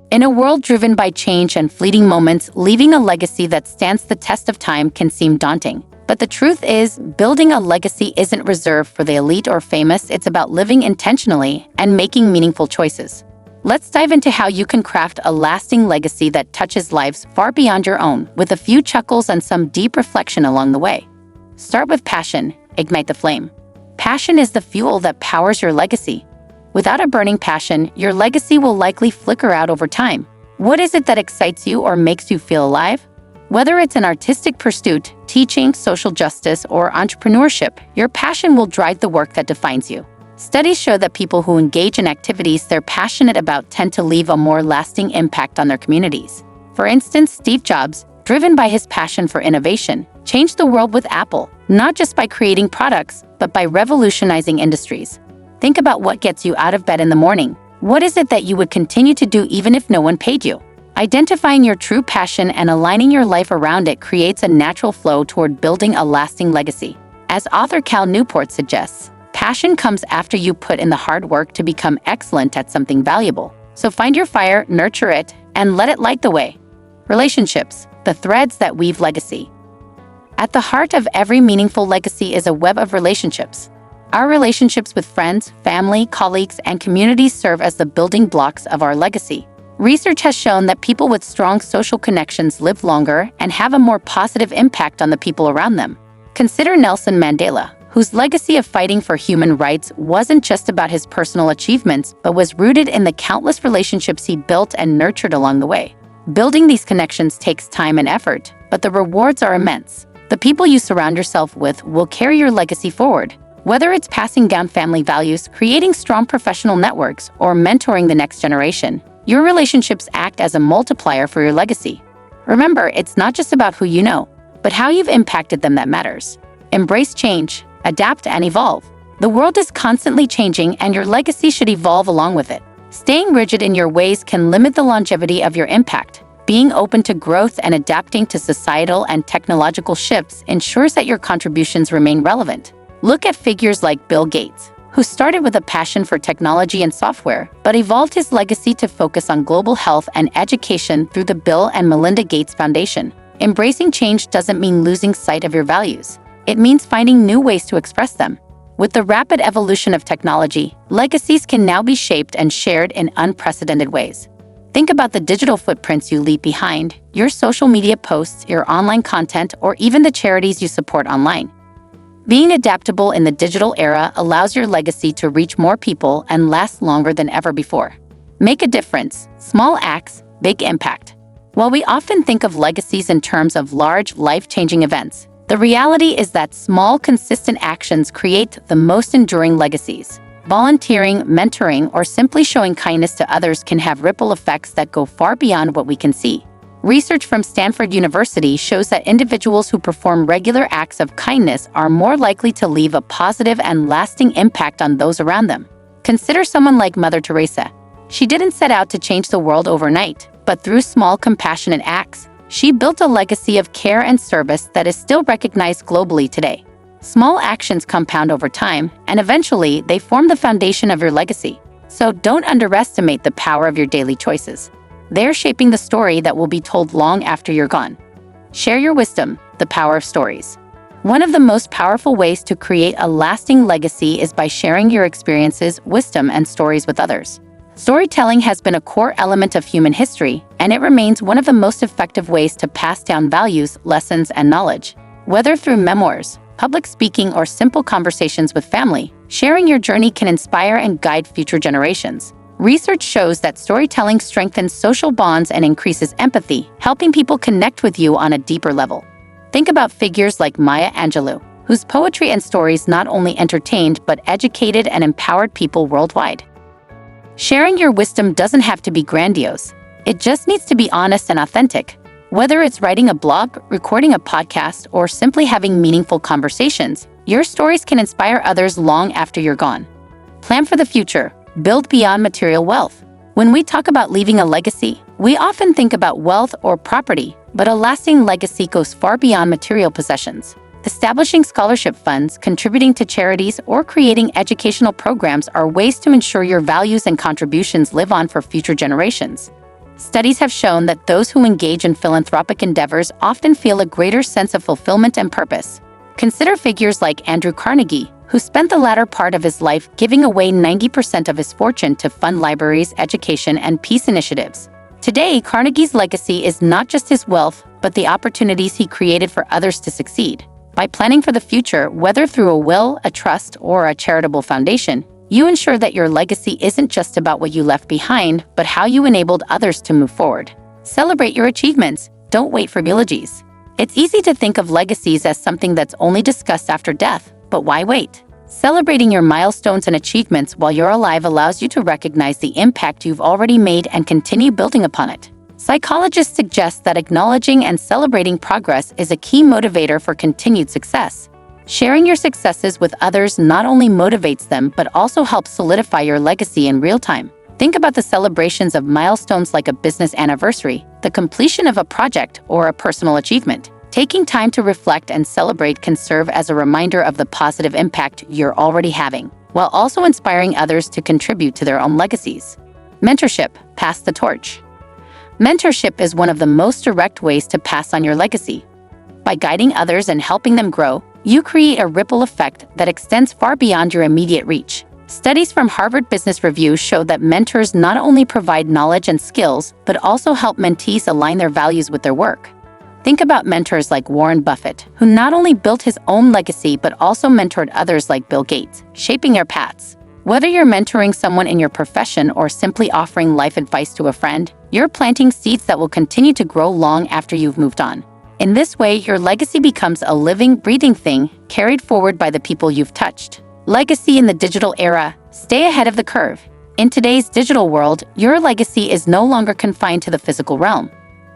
In a world driven by change and fleeting moments, leaving a legacy that stands the test of time can seem daunting. But the truth is, building a legacy isn't reserved for the elite or famous. It's about living intentionally and making meaningful choices. Let's dive into how you can craft a lasting legacy that touches lives far beyond your own, with a few chuckles and some deep reflection along the way. Start with passion. Ignite the flame. Passion is the fuel that powers your legacy. Without a burning passion, your legacy will likely flicker out over time. What is it that excites you or makes you feel alive? Whether it's an artistic pursuit, teaching, social justice, or entrepreneurship, your passion will drive the work that defines you. Studies show that people who engage in activities they're passionate about tend to leave a more lasting impact on their communities. For instance, Steve Jobs, driven by his passion for innovation, changed the world with Apple, not just by creating products, but by revolutionizing industries. Think about what gets you out of bed in the morning. What is it that you would continue to do even if no one paid you? Identifying your true passion and aligning your life around it creates a natural flow toward building a lasting legacy. As author Cal Newport suggests, passion comes after you put in the hard work to become excellent at something valuable. So find your fire, nurture it, and let it light the way. Relationships, the threads that weave legacy. At the heart of every meaningful legacy is a web of relationships. Our relationships with friends, family, colleagues, and communities serve as the building blocks of our legacy. Research has shown that people with strong social connections live longer and have a more positive impact on the people around them. Consider Nelson Mandela, whose legacy of fighting for human rights wasn't just about his personal achievements, but was rooted in the countless relationships he built and nurtured along the way. Building these connections takes time and effort, but the rewards are immense. The people you surround yourself with will carry your legacy forward. Whether it's passing down family values, creating strong professional networks, or mentoring the next generation, your relationships act as a multiplier for your legacy. Remember, it's not just about who you know, but how you've impacted them that matters. Embrace change, adapt, and evolve. The world is constantly changing, and your legacy should evolve along with it. Staying rigid in your ways can limit the longevity of your impact. Being open to growth and adapting to societal and technological shifts ensures that your contributions remain relevant. Look at figures like Bill Gates, who started with a passion for technology and software, but evolved his legacy to focus on global health and education through the Bill and Melinda Gates Foundation. Embracing change doesn't mean losing sight of your values. It means finding new ways to express them. With the rapid evolution of technology, legacies can now be shaped and shared in unprecedented ways. Think about the digital footprints you leave behind, your social media posts, your online content, or even the charities you support online. Being adaptable in the digital era allows your legacy to reach more people and last longer than ever before. Make a difference. Small acts, big impact. While we often think of legacies in terms of large, life-changing events, the reality is that small, consistent actions create the most enduring legacies. Volunteering, mentoring, or simply showing kindness to others can have ripple effects that go far beyond what we can see. Research from Stanford University shows that individuals who perform regular acts of kindness are more likely to leave a positive and lasting impact on those around them. Consider someone like Mother Teresa. She didn't set out to change the world overnight, but through small, compassionate acts, she built a legacy of care and service that is still recognized globally today. Small actions compound over time, and eventually they form the foundation of your legacy. So don't underestimate the power of your daily choices. They're shaping the story that will be told long after you're gone. Share your wisdom, the power of stories. One of the most powerful ways to create a lasting legacy is by sharing your experiences, wisdom, and stories with others. Storytelling has been a core element of human history, and it remains one of the most effective ways to pass down values, lessons, and knowledge. Whether through memoirs, public speaking, or simple conversations with family, sharing your journey can inspire and guide future generations. Research shows that storytelling strengthens social bonds and increases empathy, helping people connect with you on a deeper level. Think about figures like Maya Angelou, whose poetry and stories not only entertained but educated and empowered people worldwide. Sharing your wisdom doesn't have to be grandiose. It just needs to be honest and authentic. Whether it's writing a blog, recording a podcast, or simply having meaningful conversations, your stories can inspire others long after you're gone. Plan for the future. Build beyond material wealth. When we talk about leaving a legacy, we often think about wealth or property, but a lasting legacy goes far beyond material possessions. Establishing scholarship funds, contributing to charities, or creating educational programs are ways to ensure your values and contributions live on for future generations. Studies have shown that those who engage in philanthropic endeavors often feel a greater sense of fulfillment and purpose. Consider figures like Andrew Carnegie, who spent the latter part of his life giving away 90% of his fortune to fund libraries, education, and peace initiatives. Today, Carnegie's legacy is not just his wealth, but the opportunities he created for others to succeed. By planning for the future, whether through a will, a trust, or a charitable foundation, you ensure that your legacy isn't just about what you left behind, but how you enabled others to move forward. Celebrate your achievements. Don't wait for eulogies. It's easy to think of legacies as something that's only discussed after death, but why wait? Celebrating your milestones and achievements while you're alive allows you to recognize the impact you've already made and continue building upon it. Psychologists suggest that acknowledging and celebrating progress is a key motivator for continued success. Sharing your successes with others not only motivates them but also helps solidify your legacy in real time. Think about the celebrations of milestones like a business anniversary, the completion of a project, or a personal achievement. Taking time to reflect and celebrate can serve as a reminder of the positive impact you're already having, while also inspiring others to contribute to their own legacies. Mentorship, pass the torch. Mentorship is one of the most direct ways to pass on your legacy. By guiding others and helping them grow, you create a ripple effect that extends far beyond your immediate reach. Studies from Harvard Business Review show that mentors not only provide knowledge and skills, but also help mentees align their values with their work. Think about mentors like Warren Buffett, who not only built his own legacy but also mentored others like Bill Gates, shaping their paths. Whether you're mentoring someone in your profession or simply offering life advice to a friend, you're planting seeds that will continue to grow long after you've moved on. In this way, your legacy becomes a living, breathing thing carried forward by the people you've touched. Legacy in the digital era. Stay ahead of the curve. In today's digital world, your legacy is no longer confined to the physical realm.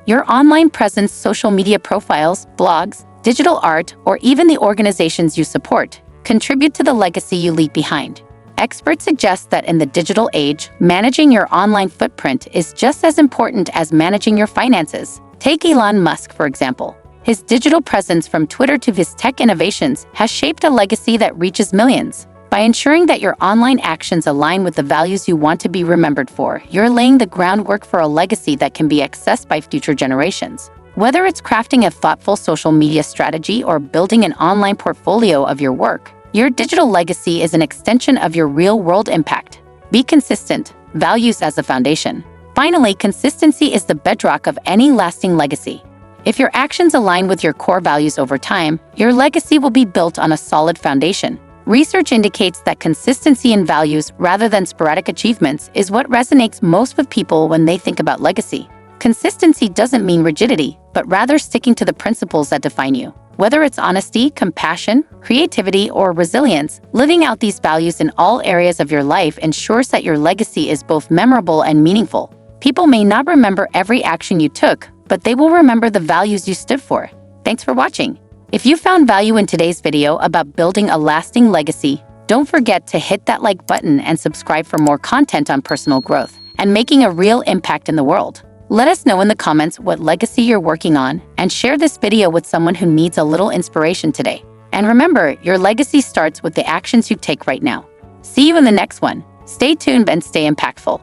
Your online presence, social media profiles, blogs, digital art, or even the organizations you support contribute to the legacy you leave behind. Experts suggest that in the digital age, managing your online footprint is just as important as managing your finances. Take Elon Musk, for example. His digital presence from Twitter to his tech innovations has shaped a legacy that reaches millions. By ensuring that your online actions align with the values you want to be remembered for, you're laying the groundwork for a legacy that can be accessed by future generations. Whether it's crafting a thoughtful social media strategy or building an online portfolio of your work, your digital legacy is an extension of your real-world impact. Be consistent. Values as a foundation. Finally, consistency is the bedrock of any lasting legacy. If your actions align with your core values over time, your legacy will be built on a solid foundation. Research indicates that consistency in values rather than sporadic achievements is what resonates most with people when they think about legacy. Consistency doesn't mean rigidity, but rather sticking to the principles that define you. Whether it's honesty, compassion, creativity, or resilience, living out these values in all areas of your life ensures that your legacy is both memorable and meaningful. People may not remember every action you took, but they will remember the values you stood for. Thanks for watching. If you found value in today's video about building a lasting legacy, don't forget to hit that like button and subscribe for more content on personal growth and making a real impact in the world. Let us know in the comments what legacy you're working on and share this video with someone who needs a little inspiration today. And remember, your legacy starts with the actions you take right now. See you in the next one. Stay tuned and stay impactful.